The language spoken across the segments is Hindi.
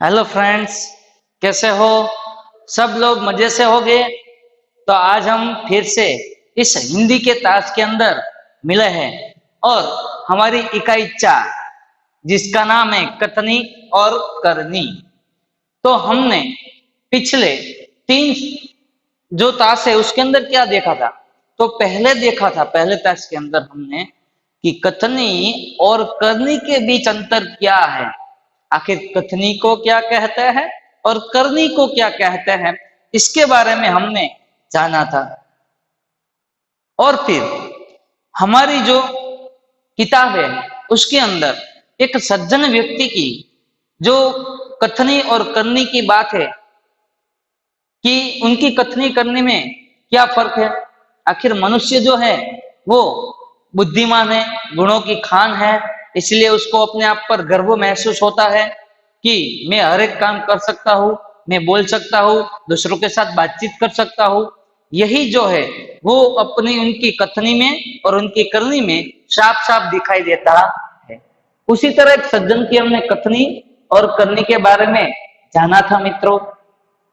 हेलो फ्रेंड्स, कैसे हो? सब लोग मजे से हो गए। तो आज हम फिर से इस हिंदी के ताश के अंदर मिले हैं और हमारी इकाई 4 जिसका नाम है कथनी और करनी। तो हमने पिछले 3 जो ताश है उसके अंदर क्या देखा था? तो पहले देखा था, पहले ताश के अंदर हमने कि कथनी और करनी के बीच अंतर क्या है। आखिर कथनी को क्या कहते हैं और करनी को क्या कहते हैं, इसके बारे में हमने जाना था। और फिर हमारी जो किताब है उसके अंदर एक सज्जन व्यक्ति की जो कथनी और करनी की बात है कि उनकी कथनी करने में क्या फर्क है। आखिर मनुष्य जो है वो बुद्धिमान है, गुणों की खान है, इसलिए उसको अपने आप पर गर्व महसूस होता है कि मैं हर एक काम कर सकता हूँ, मैं बोल सकता हूँ, दूसरों के साथ बातचीत कर सकता हूँ। यही जो है वो अपनी उनकी कथनी में और उनकी करनी में साफ साफ दिखाई देता है। उसी तरह एक सज्जन की हमने कथनी और करनी के बारे में जाना था मित्रों।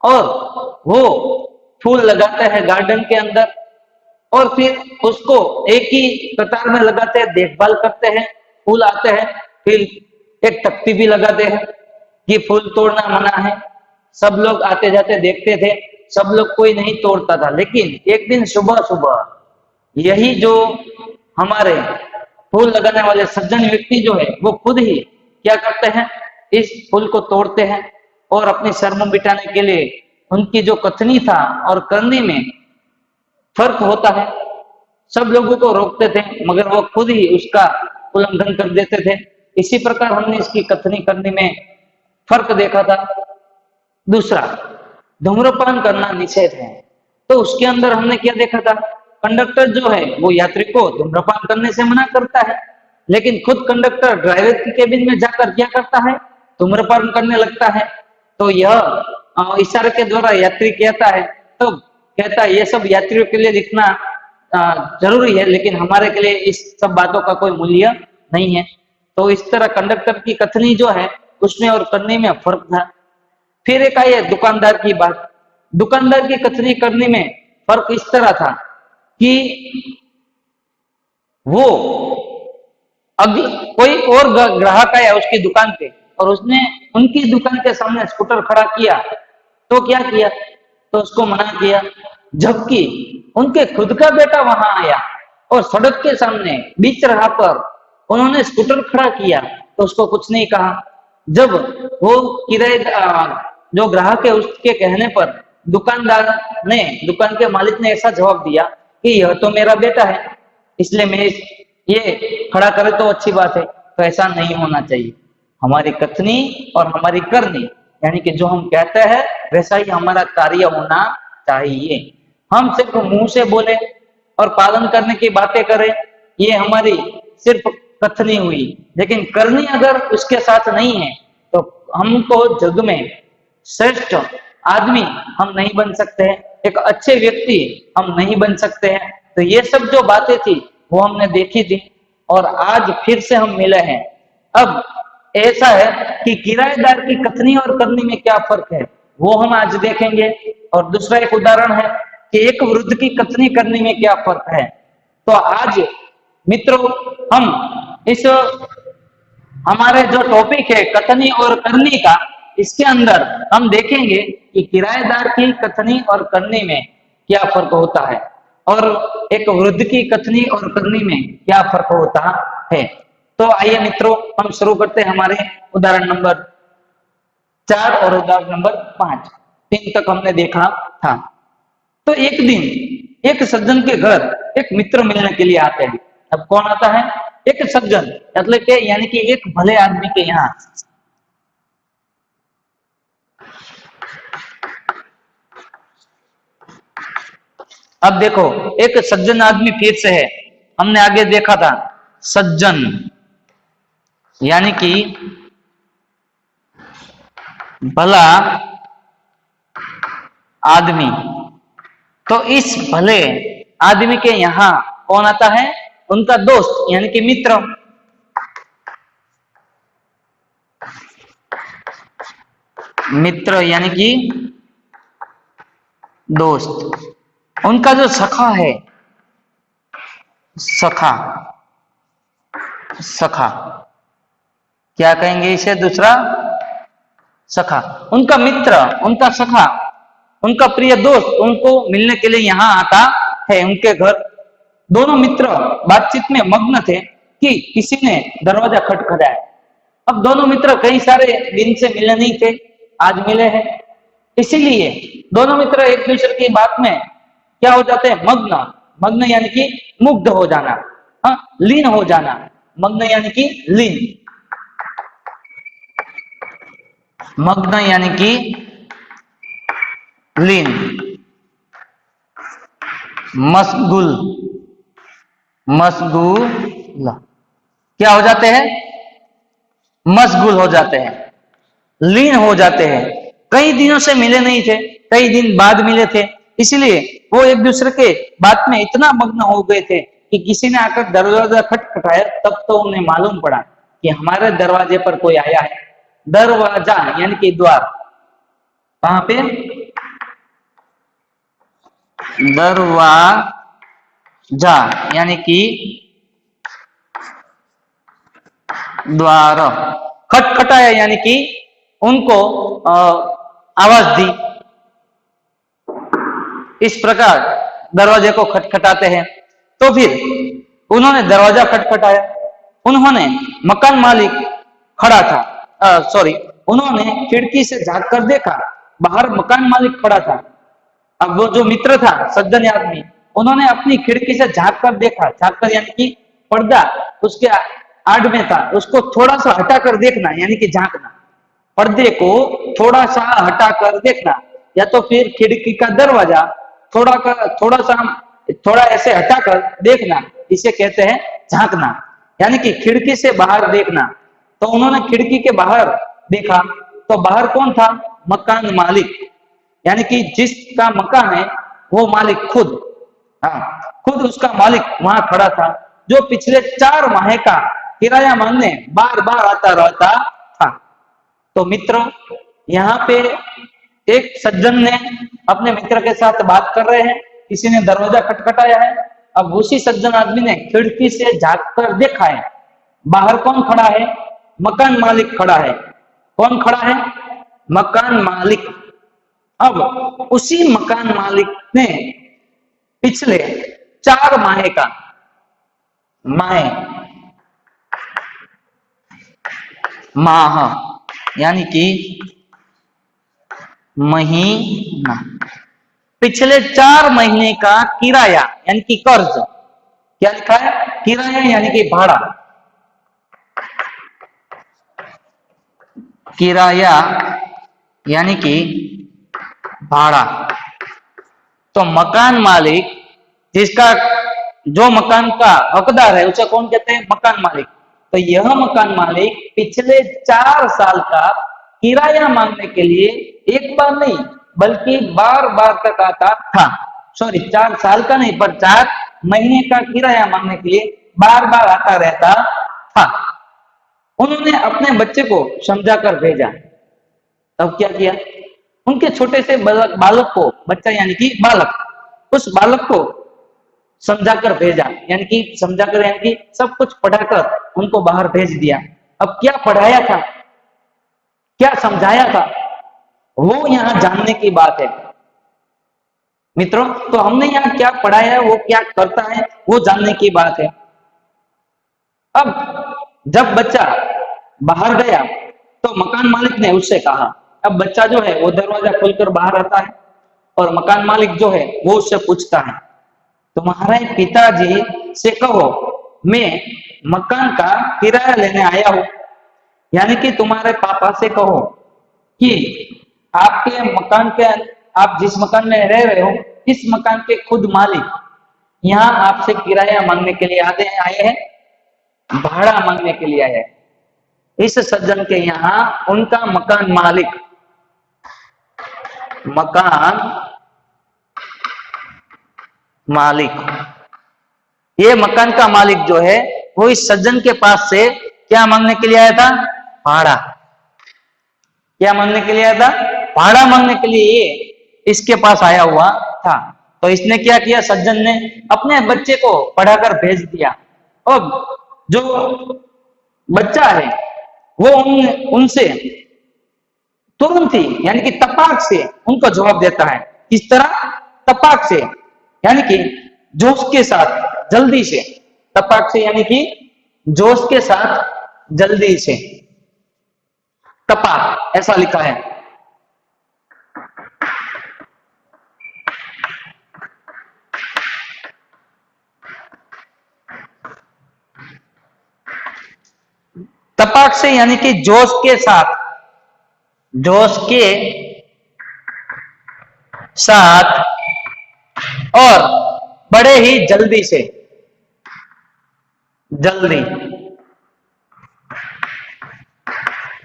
और वो फूल लगाते हैं गार्डन के अंदर और फिर उसको एक ही कतार में लगाते हैं, देखभाल करते हैं, फूल आते हैं, फिर एक तख्ती भी लगाते हैं कि फूल तोड़ना मना है। सब लोग आते जाते देखते थे, सब लोग कोई नहीं तोड़ता था। लेकिन एक दिन सुबह सुबह यही जो हमारे फूल लगाने वाले सज्जन व्यक्ति जो है वो खुद ही क्या करते हैं, इस फूल को तोड़ते हैं और अपनी शर्म मिटाने के लिए उनकी जो कथनी था और करनी में फर्क होता है। सब लोगों को रोकते थे मगर वो खुद ही उसका उल्लंघन कर देते थे। इसी प्रकार हमने इसकी कथनी करने में फर्क देखा था। दूसरा, धूम्रपान करना निषेध है। तो उसके अंदर हमने क्या देखा था? कंडक्टर जो है वो यात्री को धूम्रपान करने से मना करता है, लेकिन खुद कंडक्टर ड्राइवर की केबिन में जाकर क्या करता है? धूम्रपान करने लगता है। तो यह इशारे के द्वारा यात्री कहता है, तो कहता है ये सब यात्रियों के लिए लिखना जरूरी है, लेकिन हमारे के लिए इस सब बातों का कोई मूल्य नहीं है। तो इस तरह कंडक्टर की कथनी जो है उसमें और करने में फर्क था। फिर एक आई है दुकानदार की बात। दुकानदार की कथनी करने में फर्क इस तरह था कि वो अभी कोई और ग्राहक आया उसकी दुकान पे और उसने उनकी दुकान के सामने स्कूटर खड़ा किया, तो क्या किया? तो उसको मना किया। जबकि उनके खुद का बेटा वहां आया और सड़क के सामने बीच राह पर उन्होंने स्कूटर खड़ा किया तो उसको कुछ नहीं कहा। जब वो किराएदार जो ग्राहक है उसके कहने पर दुकानदार ने, दुकान के मालिक ने ऐसा जवाब दिया कि यह तो मेरा बेटा है, इसलिए मैं ये खड़ा करे तो अच्छी बात है। तो ऐसा नहीं होना चाहिए। हमारी कथनी और हमारी करनी यानी कि जो हम कहते हैं वैसा ही हमारा कार्य होना चाहिए। हम सिर्फ मुंह से बोले और पालन करने की बातें करें, ये हमारी सिर्फ कथनी हुई। लेकिन करनी अगर उसके साथ नहीं है तो हमको जग में श्रेष्ठ आदमी हम नहीं बन सकते हैं, एक अच्छे व्यक्ति हम नहीं बन सकते हैं। तो ये सब जो बातें थी वो हमने देखी थी और आज फिर से हम मिले हैं। अब ऐसा है कि किराएदार की कथनी और करनी में क्या फर्क है वो हम आज देखेंगे। और दूसरा एक उदाहरण है कि एक वृद्ध की कथनी करने में क्या फर्क है। तो आज मित्रों हम इस हमारे जो टॉपिक है कथनी और करनी का, इसके अंदर हम देखेंगे कि किराएदार की कथनी और करनी में क्या फर्क होता है और एक वृद्ध की कथनी और करनी में क्या फर्क होता है। तो आइए मित्रों हम शुरू करते हैं हमारे उदाहरण नंबर 4 और उदाहरण नंबर 5। 3 तक हमने देखा था। तो एक दिन एक सज्जन के घर एक मित्र मिलने के लिए आते हैं। अब कौन आता है? एक सज्जन, मतलब के यानी कि एक भले आदमी के यहाँ। अब देखो, एक सज्जन आदमी फिर से है। हमने आगे देखा था सज्जन यानी कि भला आदमी। तो इस भले आदमी के यहाँ कौन आता है? उनका दोस्त यानी कि मित्र। मित्र यानी कि दोस्त, उनका जो सखा है, सखा, सखा क्या कहेंगे इसे, दूसरा सखा, उनका मित्र, उनका सखा, उनका प्रिय दोस्त उनको मिलने के लिए यहाँ आता है उनके घर। दोनों मित्र बातचीत में मग्न थे कि किसी ने दरवाजा खटखटाया। अब दोनों मित्र कई सारे दिन से मिले नहीं थे, आज मिले हैं, इसीलिए दोनों मित्र एक दूसरे की बात में क्या हो जाते हैं, मग्न। मग्न यानी कि मुग्ध हो जाना, हाँ, लीन हो जाना, मग्न यानी कि लीन, मग्न यानी कि लीन, मशगुल, मशगूल, क्या हो जाते हैं, मशगूल हो जाते हैं, लीन हो जाते हैं। कई दिनों से मिले नहीं थे, कई दिन बाद मिले थे, इसलिए वो एक दूसरे के बात में इतना मग्न हो गए थे कि किसी ने आकर दरवाजा खटखटाया, तब तो उन्हें मालूम पड़ा कि हमारे दरवाजे पर कोई आया है। दरवाजा यानी कि द्वार, कहां पे, दरवाजा यानी कि द्वार, खटखटाया यानी कि उनको आवाज दी। इस प्रकार दरवाजे को खटखटाते हैं। तो फिर उन्होंने दरवाजा खटखटाया, उन्होंने मकान मालिक खड़ा था, सॉरी, उन्होंने खिड़की से झांक कर देखा, बाहर मकान मालिक खड़ा था। अब वो जो मित्र था, सज्जन आदमी, उन्होंने अपनी खिड़की से झांक कर देखा, झांक कर यानी कि पर्दा उसके आड़ में था, उसको थोड़ा सा हटाकर देखना यानी कि झांकना, पर्दे को थोड़ा सा हटाकर देखना, या तो फिर खिड़की का दरवाजा थोड़ा सा थोड़ा ऐसे हटाकर देखना, इसे कहते हैं झांकना, यानी कि खिड़की से बाहर देखना। तो उन्होंने खिड़की के बाहर देखा, तो बाहर कौन था, मकान मालिक, यानी कि जिसका मकान है वो मालिक खुद, हाँ, खुद उसका मालिक वहां खड़ा था, जो पिछले 4 माह का किराया मांगने बार बार आता रहता था। तो मित्रों, यहाँ पे एक सज्जन ने अपने मित्र के साथ बात कर रहे हैं, किसी ने दरवाजा खटखटाया है। अब उसी सज्जन आदमी ने खिड़की से झांक कर देखा है, बाहर कौन खड़ा है, मकान मालिक खड़ा है। कौन खड़ा है, मकान मालिक। अब उसी मकान मालिक ने पिछले 4 माह का, माह, माह यानी कि महीना, पिछले 4 महीने का किराया यानी कि कर्ज, क्या लिखा है, किराया यानी कि भाड़ा, किराया यानी कि भाड़ा। तो मकान मालिक, जिसका, जो मकान का हकदार है उसे कौन कहते हैं, मकान मालिक। तो यह मकान मालिक पिछले 4 साल का किराया मांगने के लिए एक बार नहीं बल्कि बार बार तक आता था, सॉरी 4 साल का नहीं पर 4 महीने का किराया मांगने के लिए बार बार आता रहता था। उन्होंने अपने बच्चे को समझाकर भेजा। तब क्या किया, उनके छोटे से बालक को, बच्चा यानी कि बालक, उस बालक को समझाकर भेजा, यानी कि समझाकर यानी कि सब कुछ पढ़ाकर उनको बाहर भेज दिया। अब क्या पढ़ाया था, क्या समझाया था, वो यहाँ जानने की बात है मित्रों। तो हमने यहाँ क्या पढ़ाया है, वो क्या करता है, वो जानने की बात है। अब जब बच्चा बाहर गया तो मकान मालिक ने उससे कहा, अब बच्चा जो है वो दरवाजा खोलकर बाहर आता है और मकान मालिक जो है वो उससे पूछता है, तुम्हारे पिताजी से कहो मैं मकान का किराया लेने आया हूं, यानी कि तुम्हारे पापा से कहो कि आपके मकान के, आप जिस मकान में रह रहे हो इस मकान के खुद मालिक यहाँ आपसे किराया मांगने के लिए आए हैं, भाड़ा मांगने के लिए आए हैं। इस सज्जन के यहाँ उनका मकान मालिक, मकान मालिक, ये मकान का मालिक जो है वो इस सज्जन के पास से क्या मांगने के लिए आया था, भाड़ा। क्या मांगने के लिए आया था? भाड़ा मांगने के लिए ये इसके पास आया हुआ था। तो इसने क्या किया, सज्जन ने अपने बच्चे को पढ़ाकर भेज दिया। अब जो बच्चा है वो उनसे तुरंत ही यानी कि तपाक से उनको जवाब देता है। किस तरह? तपाक से, यानी कि जोश के साथ, जल्दी से। तपाक से यानी कि जोश के साथ, जल्दी से। तपाक ऐसा लिखा है। तपाक से यानी कि जोश के साथ, जोश के साथ और बड़े ही जल्दी से, जल्दी।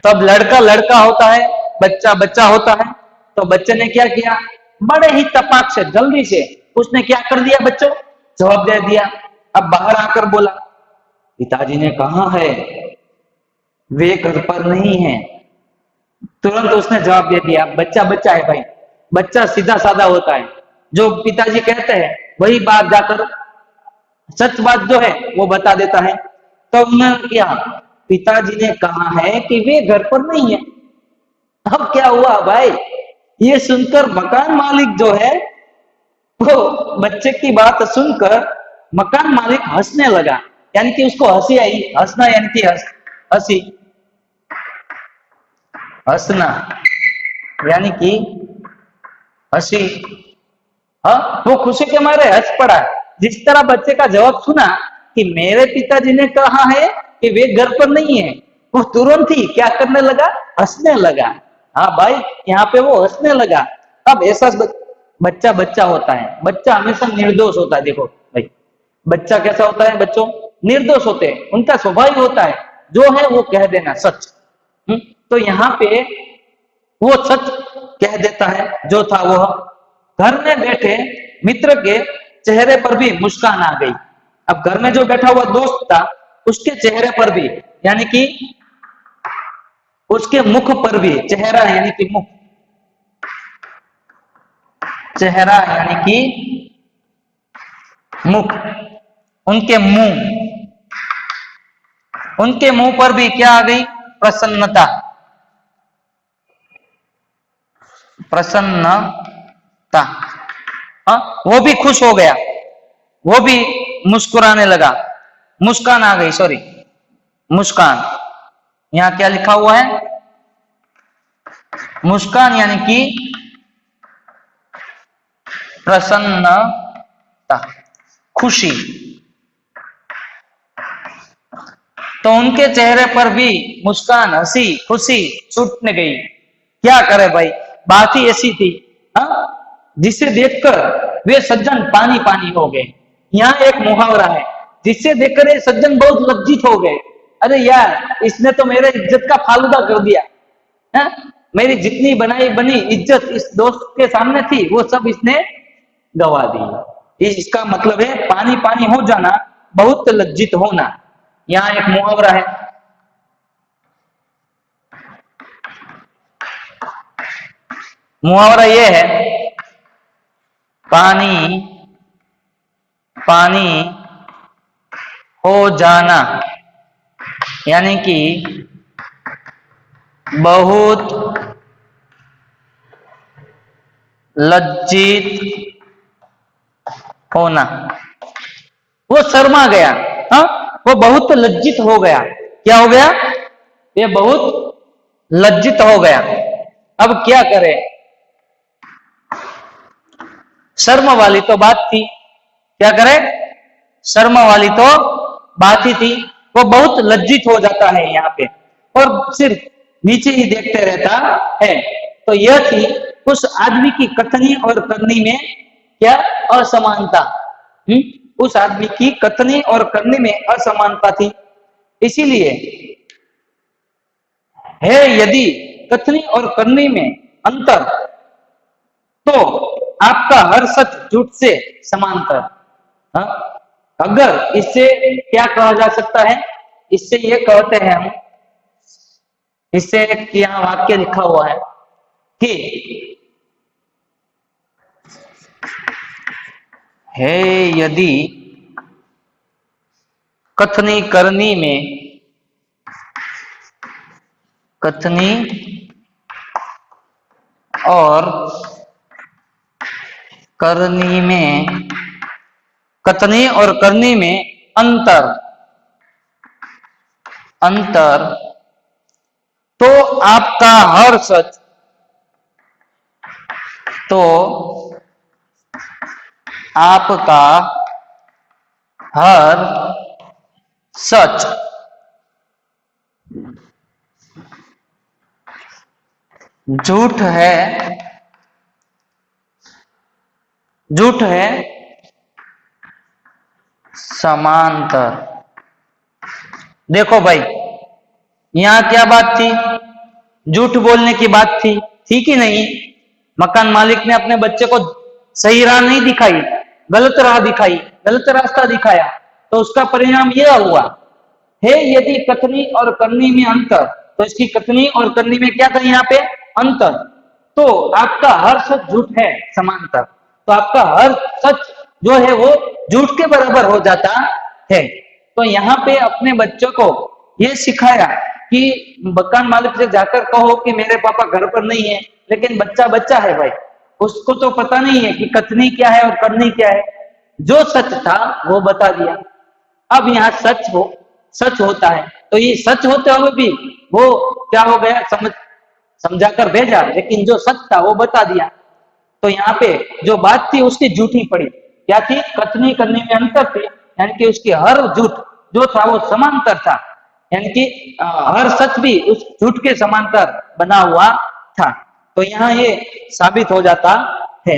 तब लड़का लड़का होता है, बच्चा बच्चा होता है। तो बच्चे ने क्या किया, बड़े ही तपाक से, जल्दी से उसने क्या कर दिया बच्चों, जवाब दे दिया। अब बाहर आकर बोला, पिताजी ने कहा है वे घर पर नहीं है। तुरंत उसने जवाब दे दिया। बच्चा बच्चा है भाई, बच्चा सीधा साधा होता है। जो पिताजी कहते हैं वही बात जाकर सच बात जो है वो बता देता है। तो उन्होंने किया, पिताजी ने कहा है कि वे घर पर नहीं है। अब क्या हुआ भाई, ये सुनकर मकान मालिक जो है वो बच्चे की बात सुनकर मकान मालिक हंसने लगा। यानी कि उसको हंसी आई। हंसना यानी कि हंसी, हंसना यानी कि हंसी। हाँ, वो खुशी के मारे हंस पड़ा। जिस तरह बच्चे का जवाब सुना कि मेरे पिताजी ने कहा है कि वे घर पर नहीं है, वो तुरंत ही क्या करने लगा, हंसने लगा। हाँ भाई, यहाँ पे वो हंसने लगा। अब ऐसा बच्चा बच्चा होता है। बच्चा हमेशा निर्दोष होता है। देखो भाई, बच्चा कैसा होता है, बच्चों निर्दोष होते हैं। उनका स्वभाव ही होता है जो है वो कह देना सच। तो यहाँ पे वो सच कह देता है जो था वो। घर में बैठे मित्र के चेहरे पर भी मुस्कान आ गई। अब घर में जो बैठा हुआ दोस्त था उसके चेहरे पर भी, यानी कि उसके मुख पर भी, चेहरा यानी कि मुख, चेहरा यानी कि मुख, उनके मुंह पर भी क्या आ गई, प्रसन्नता, प्रसन्नता। हाँ, वो भी खुश हो गया, वो भी मुस्कुराने लगा। मुस्कान आ गई, सॉरी, मुस्कान। यहां क्या लिखा हुआ है, मुस्कान यानी कि प्रसन्नता, खुशी। तो उनके चेहरे पर भी मुस्कान, हंसी, खुशी छूटने गई। क्या करे भाई, बात ही ऐसी थी। हाँ, जिसे देखकर वे सज्जन पानी पानी हो गए। यहाँ एक मुहावरा है, जिसे देखकर ये सज्जन बहुत लज्जित हो गए। अरे यार, इसने तो मेरे इज्जत का फालूदा कर दिया है। मेरी जितनी बनाई बनी इज्जत इस दोस्त के सामने थी वो सब इसने गवा दी। इसका मतलब है पानी पानी हो जाना, बहुत लज्जित होना। यहाँ एक मुहावरा है। मुहावरा ये है, पानी पानी हो जाना यानी कि बहुत लज्जित होना। वो शर्मा गया। हाँ, वो बहुत लज्जित हो गया। क्या हो गया, ये बहुत लज्जित हो गया। अब क्या करे, शर्म वाली तो बात थी। क्या करे, शर्म वाली तो बात ही थी। वो बहुत लज्जित हो जाता है यहाँ पे, और सिर्फ नीचे ही देखते रहता है। तो यह थी उस आदमी की कथनी और करनी में क्या असमानता। उस आदमी की कथनी और करनी में असमानता थी। इसीलिए है, यदि कथनी और करनी में अंतर तो आपका हर सच झूठ से समांतर। हाँ? अगर इससे क्या कहा जा सकता है, इससे ये कहते हैं हम, इससे एक यहाँ वाक्य लिखा हुआ है कि हे यदि कथनी करनी में, कथनी और करनी में, कथनी और करनी में अंतर, अंतर, तो आपका हर सच, तो आपका हर सच झूठ है, झूठ है समांतर। देखो भाई, यहां क्या बात थी? झूठ बोलने की बात थी कि नहीं? मकान मालिक ने अपने बच्चे को सही राह नहीं दिखाई, गलत राह दिखाई, गलत रास्ता दिखाया, तो उसका परिणाम यह हुआ है यदि कथनी और करनी में अंतर, तो इसकी कथनी और करनी में क्या था यहाँ पे? अंतर। तो आपका हर सच झूठ है समांतर, तो आपका हर सच जो है वो झूठ के बराबर हो जाता है। तो यहाँ पे अपने बच्चों को ये सिखाया कि मकान मालिक से जाकर कहो कि मेरे पापा घर पर नहीं है, लेकिन बच्चा बच्चा है भाई, उसको तो पता नहीं है कि कथनी क्या है और करनी क्या है। जो सच था वो बता दिया। अब यहाँ सच होता है, तो ये सच होते हुए भी वो क्या हो गया? समझाकर भेजा, लेकिन जो सच था वो बता दिया। तो यहाँ पे जो बात थी उसकी झूठी पड़ी। क्या थी? कथनी करने में अंतर थी, यानी कि उसकी हर झूठ जो था वो समांतर था, यानी कि हर सच भी उस झूठ के समांतर बना हुआ था। तो यहाँ ये साबित हो जाता है।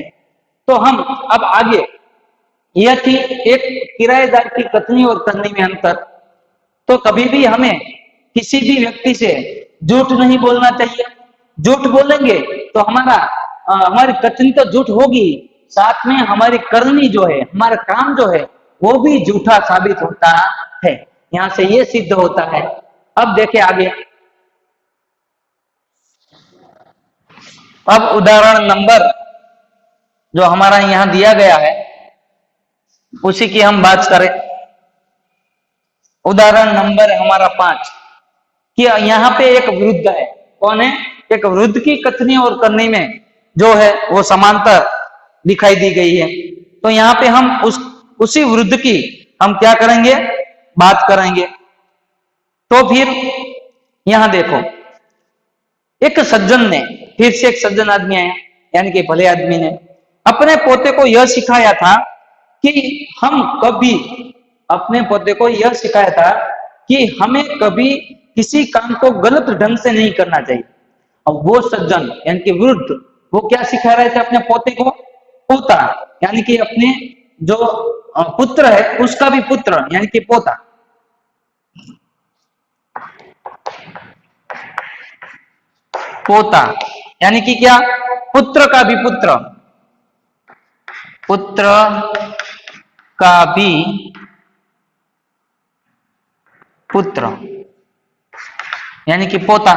तो हम अब आगे, यह थी एक किराएदार की कथनी और करनी में अंतर। तो कभी भी हमें किसी भी व्यक्ति से झूठ नहीं बोलना चाहिए। झूठ बोलेंगे तो हमारी कथनी तो झूठ होगी, साथ में हमारी करनी जो है, हमारा काम जो है वो भी झूठा साबित होता है। यहां से ये सिद्ध होता है। अब देखें आगे। अब उदाहरण नंबर जो हमारा यहां दिया गया है उसी की हम बात करें। उदाहरण नंबर हमारा 5 कि यहाँ पे एक वृद्ध है। कौन है? एक वृद्ध की कथनी और करनी में जो है वो समांतर दिखाई दी गई है। तो यहाँ पे हम उसी वृद्ध की हम क्या करेंगे? बात करेंगे। तो फिर यहां देखो, एक सज्जन ने, फिर से एक सज्जन आदमी आया, यानी कि भले आदमी ने अपने पोते को यह सिखाया था कि हम कभी, अपने पोते को यह सिखाया था कि हमें कभी किसी काम को गलत ढंग से नहीं करना चाहिए। अब वो सज्जन यानी कि वृद्ध, वो क्या सिखा रहे थे अपने पोते को? पोता, यानी कि अपने जो पुत्र है उसका भी पुत्र, यानी कि पोता। पोता यानी कि क्या? पुत्र का भी पुत्र, पुत्र का भी पुत्र, यानी कि पोता।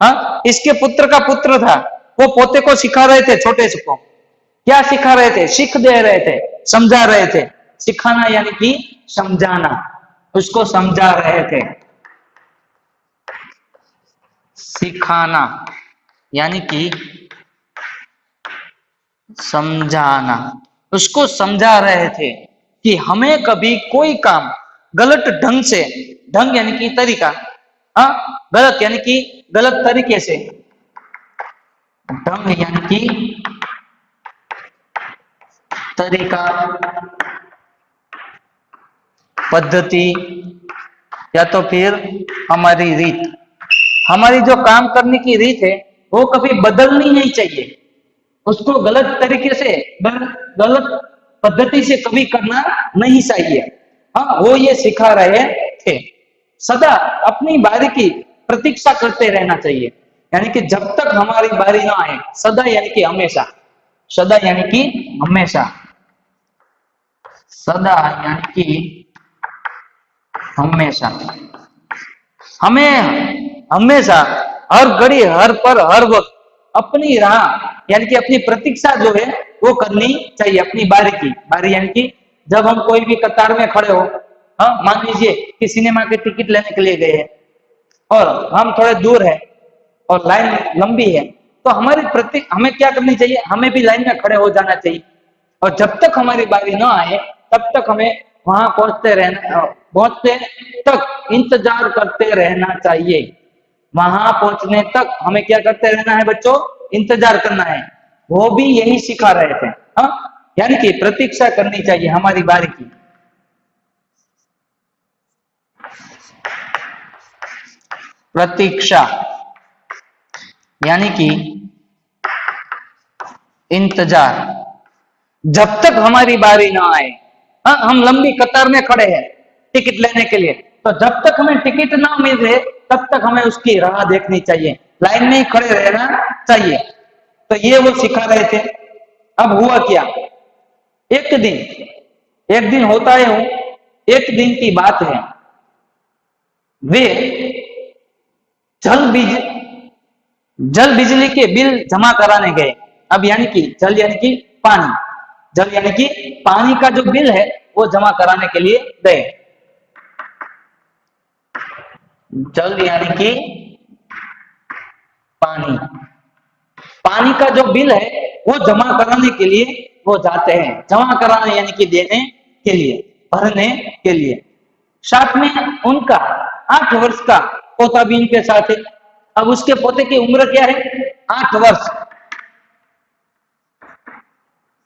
हाँ, इसके पुत्र का पुत्र था। वो पोते को सिखा रहे थे, छोटे से को क्या सिखा रहे थे? सीख दे रहे थे, समझा रहे थे। सिखाना यानी कि समझाना, उसको समझा रहे थे। सिखाना यानी कि समझाना, उसको समझा रहे थे कि हमें कभी कोई काम गलत ढंग से, ढंग यानी कि तरीका, हाँ, गलत यानी कि गलत तरीके से, ढंग यानी कि तरीका, पद्धति, या तो फिर हमारी रीत, हमारी जो काम करने की रीत है वो कभी बदलनी नहीं चाहिए। उसको गलत तरीके से, गलत पद्धति से कभी करना नहीं चाहिए। हाँ, वो ये सिखा रहे थे। सदा अपनी बारी की प्रतीक्षा करते रहना चाहिए, यानी कि जब तक हमारी बारी ना आए, सदा यानी कि हमेशा, सदा यानी कि हमेशा, सदा यानी कि हमेशा, हमें हमेशा हर घड़ी, हर पर, हर वक्त अपनी राह यानी कि अपनी प्रतीक्षा जो है वो करनी चाहिए, अपनी बारी की। बारी यानी कि जब हम कोई भी कतार में खड़े हो, हाँ मान लीजिए कि सिनेमा के टिकट लेने के लिए गए हैं और हम थोड़े दूर है और लाइन लंबी है, तो हमें क्या करनी चाहिए, हमें भी लाइन में खड़े हो जाना चाहिए और जब तक हमारी बारी ना आए तब तक हमें वहां पहुंचते तक इंतजार करते रहना चाहिए। वहां पहुंचने तक हमें क्या करते रहना है बच्चों, इंतजार करना है। वो भी यही सिखा रहे थे, हाँ यानी कि प्रतीक्षा करनी चाहिए हमारी बारी की। प्रतीक्षा यानी कि इंतजार, जब तक हमारी बारी ना आए। हाँ हम लंबी कतार में खड़े हैं टिकट लेने के लिए, तो जब तक हमें टिकट ना मिल रहे तब तक हमें उसकी राह देखनी चाहिए, लाइन में ही खड़े रहना चाहिए। तो ये वो सिखा रहे थे। अब हुआ क्या, एक दिन होता है, एक दिन की बात है, वे जल बीज जल बिजली के बिल जमा कराने गए। अब यानी कि जल यानी कि पानी, जल यानी कि पानी का जो बिल है वो जमा कराने के लिए गए। जल यानी कि पानी, पानी का जो बिल है वो जमा कराने के लिए वो जाते हैं। जमा कराने यानी कि देने के लिए, भरने के लिए। साथ में उनका 8 वर्ष का पोता भी इनके साथ है। अब उसके पोते की उम्र क्या है, 8 वर्ष,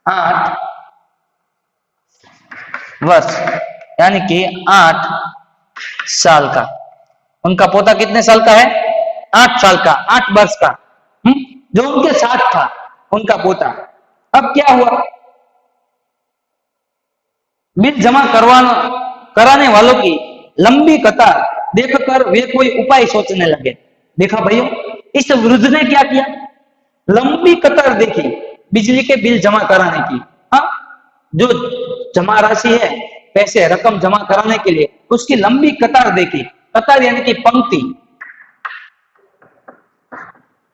8 वर्ष यानी कि 8 साल का। उनका पोता कितने साल का है, 8 साल का, 8 वर्ष का। जो उनके साथ था उनका पोता। अब क्या हुआ, बिल जमा कराने वालों की लंबी कतार देखकर वे कोई उपाय सोचने लगे। देखा भाइयों, इस वृद्ध ने क्या किया, लंबी कतार देखी बिजली के बिल जमा कराने की। हाँ जो जमा राशि है, पैसे रकम जमा कराने के लिए, उसकी लंबी कतार देखी। कतार यानी कि पंक्ति,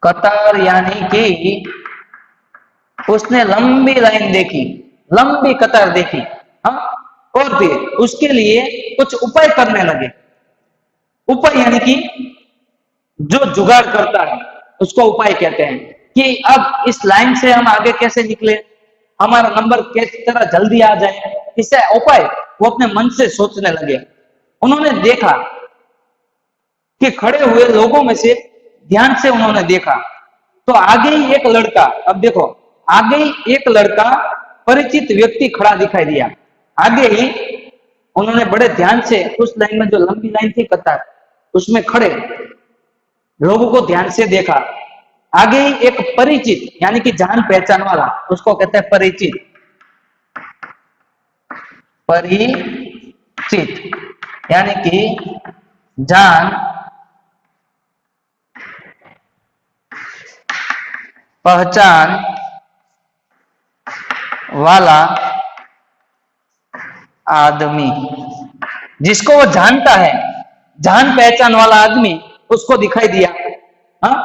कतार यानी कि उसने लंबी लाइन देखी, लंबी कतार देखी। हाँ और फिर उसके लिए कुछ उपाय करने लगे। उपाय यानी कि जो जुगाड़ करता है उसको उपाय कहते हैं, कि अब इस लाइन से हम आगे कैसे निकले, हमारा नंबर किस तरह जल्दी आ जाए, इससे उपाय वो अपने मन से सोचने लगे। उन्होंने देखा कि खड़े हुए लोगों में से ध्यान से उन्होंने देखा तो आगे ही एक लड़का, अब देखो आगे ही एक लड़का परिचित व्यक्ति खड़ा दिखाई दिया। आगे ही उन्होंने बड़े ध्यान से उस लाइन में, जो लंबी लाइन थी कतार, उसमें खड़े लोगों को ध्यान से देखा। आगे ही एक परिचित यानी कि जान पहचान वाला, उसको कहते हैं परिचित, परिचित यानी कि जान पहचान वाला आदमी, जिसको वो जानता है, जान पहचान वाला आदमी उसको दिखाई दिया। हाँ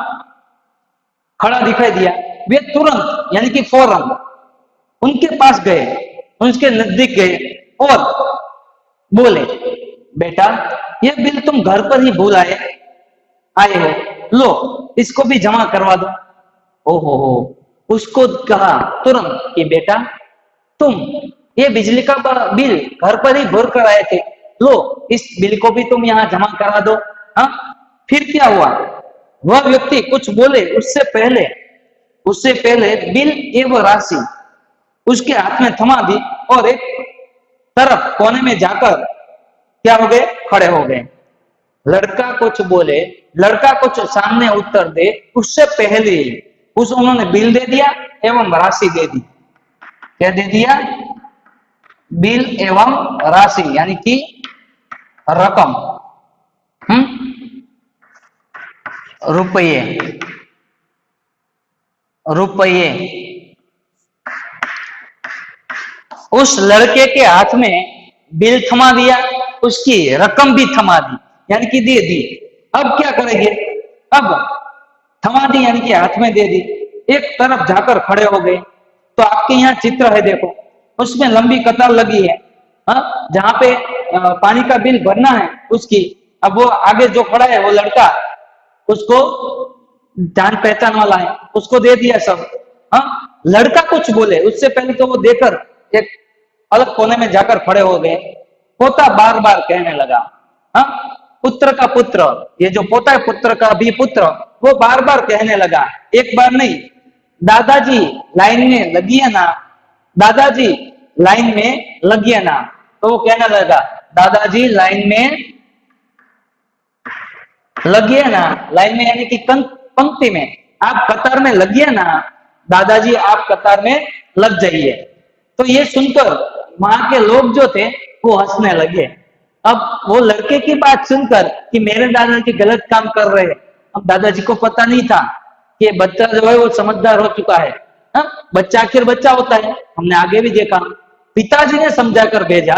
खड़ा दिखाई दिया। वे तुरंत यानी कि फौरन उनके पास गए, उनके नजदीक गए और बोले, बेटा ये बिल तुम घर पर ही भूल आए हो, लो इसको भी जमा करवा दो। ओहो हो, उसको कहा तुरंत कि बेटा तुम ये बिजली का बिल घर पर ही भर कर आए थे, लो इस बिल को भी तुम यहाँ जमा करा दो। हाँ फिर क्या हुआ, वह व्यक्ति कुछ बोले उससे पहले बिल एवं राशि उसके हाथ में थमा दी और एक तरफ कोने में जाकर क्या हो गए, खड़े हो गए। लड़का कुछ बोले, लड़का कुछ सामने उत्तर दे, उससे पहले उन्होंने बिल दे दिया एवं राशि दे दी। क्या दे दिया, बिल एवं राशि यानी कि रकम, रुपये, उस लड़के के हाथ में बिल थमा दिया, उसकी रकम भी थमा दी यानी कि दे दी। अब क्या करेंगे, अब थमा दी यानी कि हाथ में दे दी, एक तरफ जाकर खड़े हो गए। तो आपके यहाँ चित्र है देखो, उसमें लंबी कतार लगी है, हाँ, जहाँ पे पानी का बिल भरना है उसकी। अब वो आगे जो खड़ा है वो लड़का, उसको जान पहचान वाला है, उसको दे दिया सब। हाँ, लड़का कुछ बोले उससे पहले तो वो देकर एक अलग कोने में जाकर खड़े हो गए। पोता बार बार कहने लगा, हाँ, पुत्र का पुत्र, ये जो पोता है पुत्र का भी पुत्र, वो बार बार कहने लगा, एक बार नहीं, दादाजी लाइन में लगिए ना, दादाजी लाइन में लगिए ना। तो वो कहने लगा, दादाजी लाइन में लगिए ना, लाइन में यानी कि पंक्ति में, आप कतार में लगिए ना, दादाजी आप कतार में लग जाइए। तो ये सुनकर वहां के लोग जो थे वो हंसने लगे। अब वो लड़के की बात सुनकर कि मेरे दादाजी गलत काम कर रहे हैं, अब दादाजी को पता नहीं था कि बच्चा जो है वो समझदार हो चुका है। हाँ? बच्चा आखिर बच्चा होता है, हमने आगे भी देखा। पिताजी ने समझा कर भेजा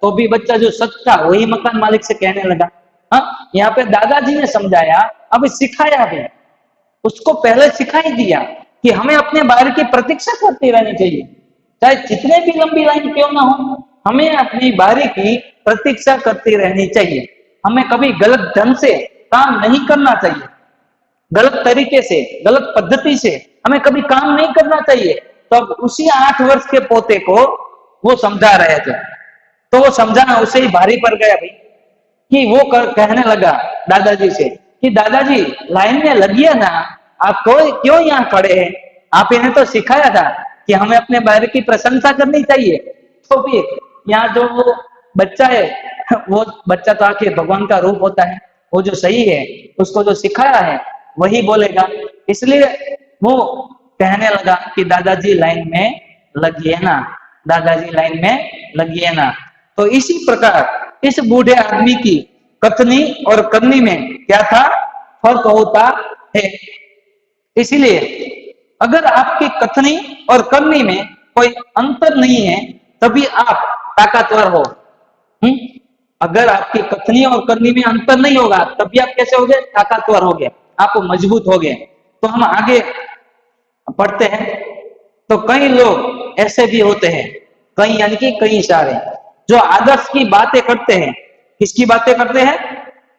तो भी बच्चा जो सच था वही मकान मालिक से कहने लगा। हाँ, यहाँ पे दादाजी ने समझाया, अब सिखाया भी, उसको पहले सिखा ही दिया कि हमें अपने बारी की प्रतीक्षा करती रहनी चाहिए, चाहे जितने भी लंबी लाइन क्यों ना हो, हमें अपनी बारी की प्रतीक्षा करती रहनी चाहिए। हमें कभी गलत ढंग से काम नहीं करना चाहिए, गलत तरीके से, गलत पद्धति से हमें कभी काम नहीं करना चाहिए। तो अब उसी 8 वर्ष के पोते को वो समझा रहे थे, तो वो समझाना उसे ही भारी पड़ गया भाई, कि वो कहने लगा दादाजी से कि दादाजी लाइन में लगिए ना, आप क्यों यहाँ खड़े हैं, आप इन्हें तो सिखाया था कि हमें अपने बारे की प्रशंसा करनी चाहिए। तो भी यहाँ जो वो बच्चा है, वो बच्चा तो आखिर भगवान का रूप होता है, वो जो सही है उसको जो सिखाया है वही बोलेगा। इसलिए वो कहने लगा कि दादाजी लाइन में लगिए ना, दादाजी लाइन में लगिए ना। तो इसी प्रकार इस बूढ़े आदमी की कथनी और करनी में क्या था, फर्क होता है। इसीलिए अगर आपकी कथनी और करनी में कोई अंतर नहीं है तभी आप ताकतवर हो। अगर आपकी कथनी और करनी में अंतर नहीं होगा तभी आप कैसे हो गए, ताकतवर हो गए, आप मजबूत हो गए। तो हम आगे पढ़ते हैं। तो कई लोग ऐसे भी होते हैं, कई यानी कि कई सारे, जो आदर्श की बातें करते हैं। किसकी बातें करते हैं?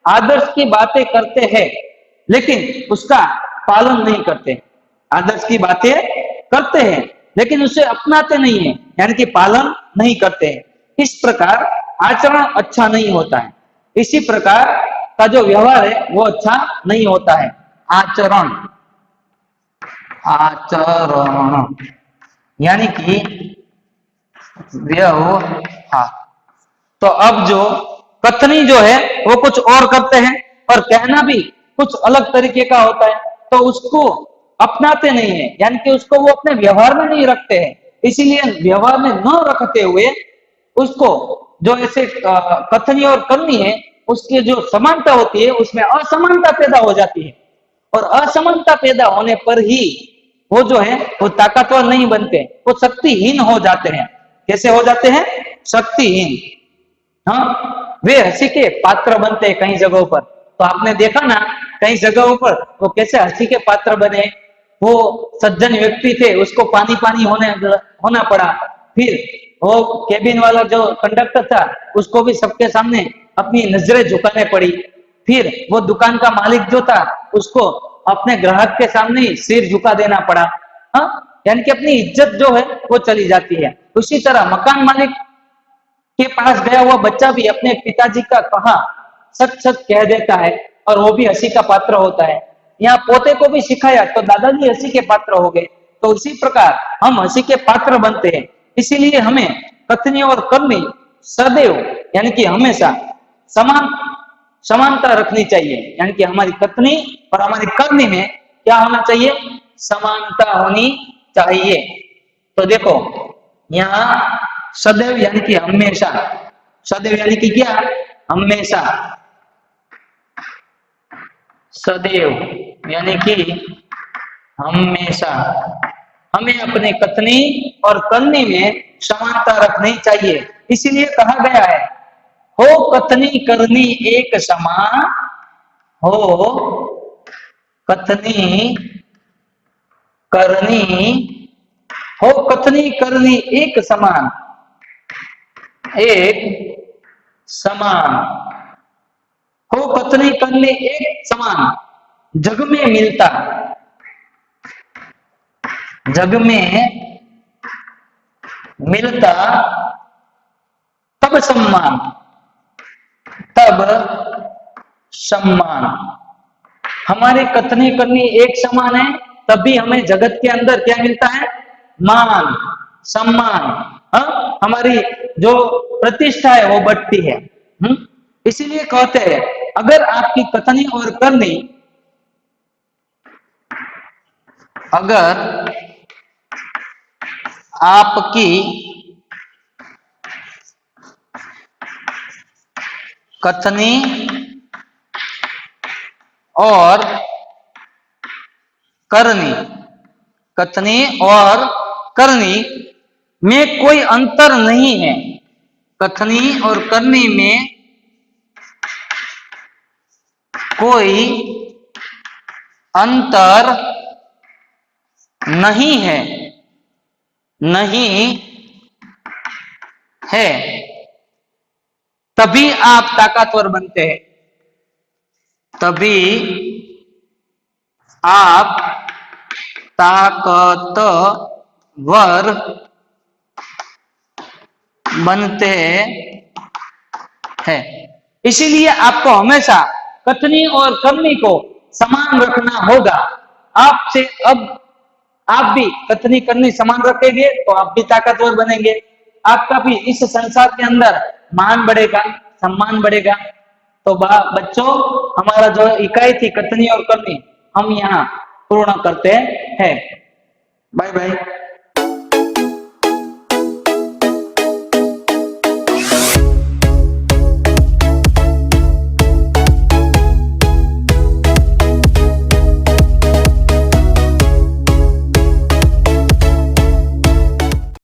आदर्श की बातें करते हैं लेकिन उसका पालन नहीं करते। आदर्श की बातें करते हैं लेकिन उसे अपनाते नहीं है, यानी कि पालन नहीं करते हैं। इस प्रकार आचरण अच्छा नहीं होता है। इसी प्रकार का जो व्यवहार है वो अच्छा नहीं होता है। आचरण, आचरण यानी कि व्यवहार। तो अब जो कथनी जो है वो कुछ और करते हैं और कहना भी कुछ अलग तरीके का होता है, तो उसको अपनाते नहीं है, यानी कि उसको वो अपने व्यवहार में नहीं रखते हैं। इसीलिए व्यवहार में न रखते हुए उसको जो ऐसे कथनी और करनी है उसकी जो समानता होती है उसमें असमानता पैदा हो जाती है, और असमानता पैदा होने पर ही वो जो है वो ताकतवर नहीं बनते, वो शक्तिहीन हो जाते हैं। कैसे हो जाते हैं? शक्तिहीन। हाँ, वे हंसी के पात्र बनते हैं कई जगहों पर। तो आपने देखा ना कई जगहों पर वो कैसे हंसी के पात्र बने। वो सज्जन व्यक्ति थे, उसको पानी पानी होना पड़ा। फिर वो केबिन वाला जो कंडक्टर था उसको भी सबके सामने अपनी नजरें झुकाने पड़ी। फिर वो दुकान का मालिक जो था उसको अपने ग्राहक के सामने ही सिर झुका देना पड़ा। हाँ, यानी कि अपनी इज्जत जो है वो चली जाती है। उसी तरह मकान मालिक के पास गया हुआ बच्चा भी अपने पिताजी का कहा सच सच कह देता है और वो भी हंसी का पात्र होता है। यहाँ पोते को भी सिखाया तो दादाजी हंसी के पात्र हो गए। तो उसी प्रकार हम हंसी के पात्र बनते हैं। इसीलिए हमें कथनी और करनी सदैव यानी कि हमेशा समानता रखनी चाहिए, यानी कि हमारी कथनी और हमारी करनी में क्या होना चाहिए? समानता होनी चाहिए। तो देखो यहाँ सदैव यानी कि हमेशा, सदैव यानी कि क्या? हमेशा। सदैव यानी कि हमेशा हमें अपने कथनी और करनी में समानता रखनी चाहिए। इसीलिए कहा गया है, हो कथनी करनी एक समान, हो कथनी करनी हो, कथनी करनी एक समान, एक समान हो, कथनी करनी एक समान, जग में मिलता, जग में मिलता, तब सम्मान, तब सम्मान। हमारी कथनी करनी एक समान है, तभी हमें जगत के अंदर क्या मिलता है? मान, सम्मान। हाँ, हमारी जो प्रतिष्ठा है वो बढ़ती है। इसीलिए कहते हैं अगर आपकी कथनी और करनी, अगर आपकी कथनी और करनी, कथनी और करनी में कोई अंतर नहीं है, कथनी और करनी में कोई अंतर नहीं है, नहीं है, तभी आप ताकतवर बनते हैं, तभी आप ताकतवर बनते हैं। इसीलिए आपको हमेशा कथनी और करनी को समान रखना होगा। आपसे अब आप भी कथनी करनी समान रखेंगे तो आप भी ताकतवर बनेंगे, आपका भी इस संसार के अंदर मान बढ़ेगा, सम्मान बढ़ेगा। तो बच्चों, हमारा जो इकाई थी कथनी और करनी, हम यहाँ पूर्ण करते हैं। Bye bye.